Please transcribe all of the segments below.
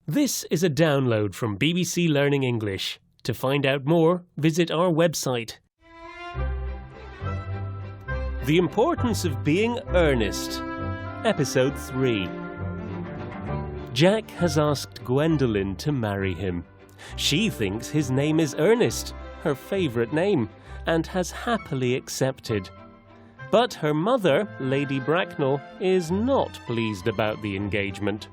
This is a download from BBC Learning English. To find out more, visit our website. The Importance of Being Earnest, Episode 3. Jack has asked Gwendolen to marry him. She thinks his name is Earnest, her favourite name, and has happily accepted. But her mother, Lady Bracknell, is not pleased about the engagement.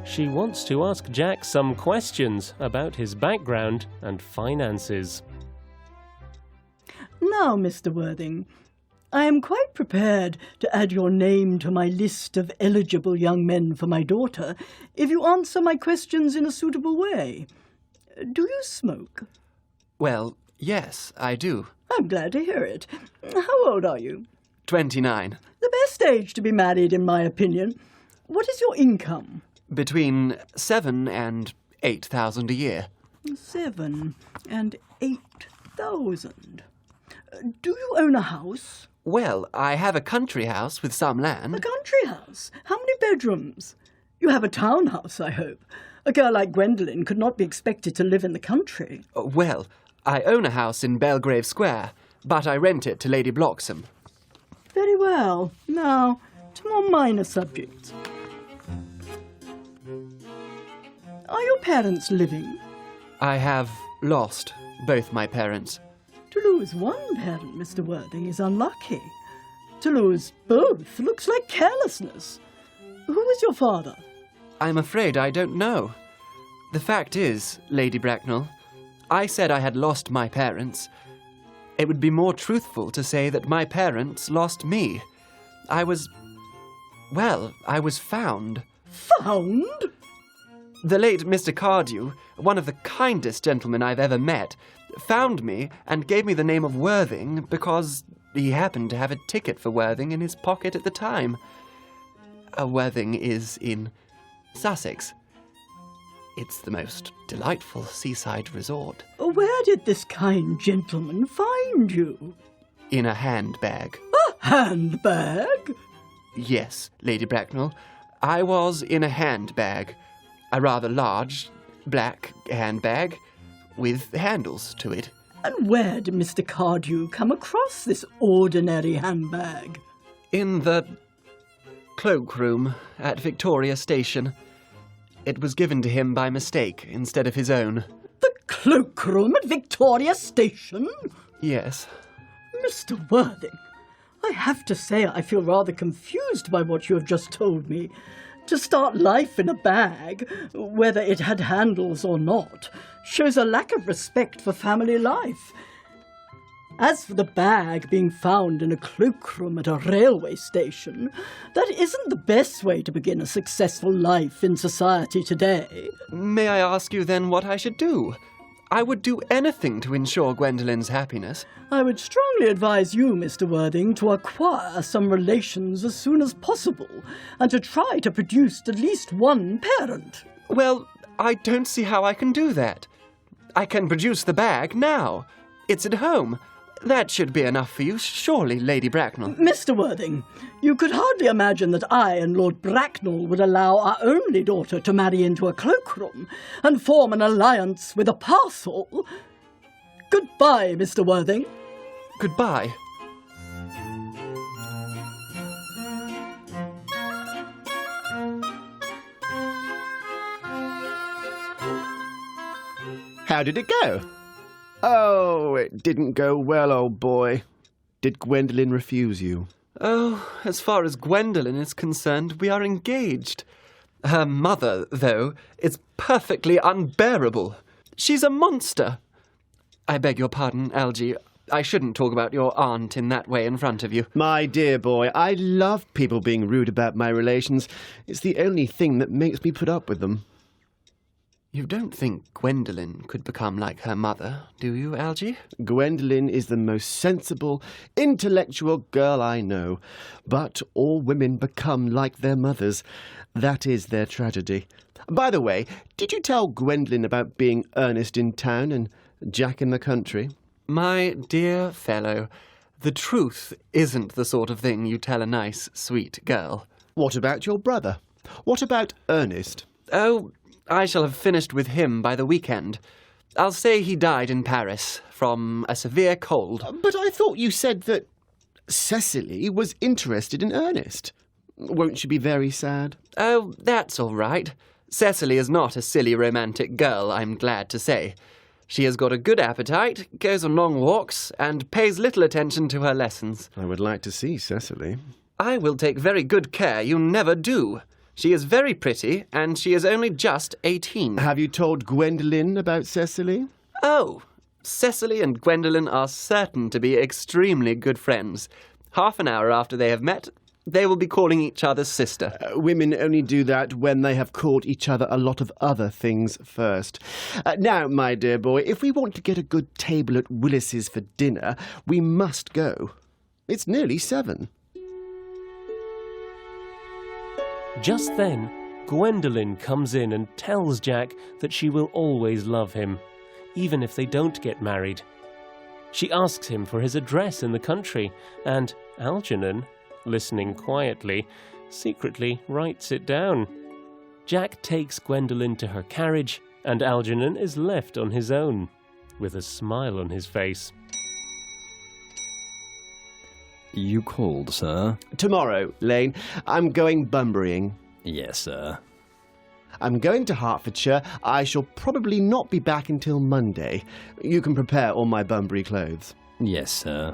She wants to ask Jack some questions about his background and finances. Now, Mr. Worthing, I am quite prepared to add your name to my list of eligible young men for my daughter if you answer my questions in a suitable way. Do you smoke? Well, yes, I do. I'm glad to hear it. How old are you? 29. The best age to be married, in my opinion. What is your income? Between 7 and 8,000 a year. 7 and 8,000. Do you own a house? Well, I have a country house with some land. A country house? How many bedrooms? You have a townhouse, I hope. A girl like Gwendolen could not be expected to live in the country. Well, I own a house in Belgrave Square, but I rent it to Lady Bloxham. Very well. Now, to more minor subjects. Are your parents living? I have lost both my parents. To lose one parent, Mr. Worthing, is unlucky. To lose both looks like carelessness. Who was your father? I'm afraid I don't know. The fact is, Lady Bracknell, I said I had lost my parents. It would be more truthful to say that my parents lost me. I was found. Found? The late Mr. Cardew, one of the kindest gentlemen I've ever met, found me and gave me the name of Worthing because he happened to have a ticket for Worthing in his pocket at the time. Worthing is in Sussex. It's the most delightful seaside resort. Where did this kind gentleman find you? In a handbag. A handbag? Yes, Lady Bracknell. I was in a handbag. A rather large, black handbag with handles to it. And where did Mr. Cardew come across this ordinary handbag? In the cloakroom at Victoria Station. It was given to him by mistake instead of his own. The cloakroom at Victoria Station? Yes. Mr. Worthing, I have to say I feel rather confused by what you have just told me. To start life in a bag, whether it had handles or not, shows a lack of respect for family life. As for the bag being found in a cloakroom at a railway station, that isn't the best way to begin a successful life in society today. May I ask you then what I should do? I would do anything to ensure Gwendolen's happiness. I would strongly advise you, Mr. Worthing, to acquire some relations as soon as possible, and to try to produce at least one parent. Well, I don't see how I can do that. I can produce the bag now. It's at home. That should be enough for you, surely, Lady Bracknell. Mr. Worthing, you could hardly imagine that I and Lord Bracknell would allow our only daughter to marry into a cloakroom and form an alliance with a parcel. Goodbye, Mr. Worthing. Goodbye. How did it go? Oh, it didn't go well, old boy. Did Gwendolen refuse you? Oh, as far as Gwendolen is concerned, we are engaged. Her mother, though, is perfectly unbearable. She's a monster. I beg your pardon, Algy. I shouldn't talk about your aunt in that way in front of you. My dear boy, I love people being rude about my relations. It's the only thing that makes me put up with them. You don't think Gwendolen could become like her mother, do you, Algy? Gwendolen is the most sensible, intellectual girl I know. But all women become like their mothers. That is their tragedy. By the way, did you tell Gwendolen about being Earnest in town and Jack in the country? My dear fellow, the truth isn't the sort of thing you tell a nice, sweet girl. What about your brother? What about Earnest? Oh, I shall have finished with him by the weekend. I'll say he died in Paris from a severe cold. But I thought you said that Cecily was interested in Ernest. Won't she be very sad? Oh, that's all right. Cecily is not a silly romantic girl, I'm glad to say. She has got a good appetite, goes on long walks, and pays little attention to her lessons. I would like to see Cecily. I will take very good care you never do. She is very pretty, and she is only just 18. Have you told Gwendolen about Cecily? Oh, Cecily and Gwendolen are certain to be extremely good friends. Half an hour after they have met, they will be calling each other sister. Women only do that when they have called each other a lot of other things first. Now, my dear boy, if we want to get a good table at Willis's for dinner, we must go. It's nearly 7. Just then, Gwendolen comes in and tells Jack that she will always love him, even if they don't get married. She asks him for his address in the country, and Algernon, listening quietly, secretly writes it down. Jack takes Gwendolen to her carriage, and Algernon is left on his own, with a smile on his face. You called, sir? Tomorrow, Lane. I'm going Bunburying. Yes, sir. I'm going to Hertfordshire. I shall probably not be back until Monday. You can prepare all my Bunbury clothes. Yes, sir.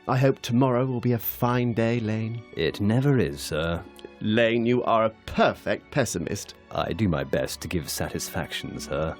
I hope tomorrow will be a fine day, Lane. It never is, sir. Lane, you are a perfect pessimist. I do my best to give satisfaction, sir.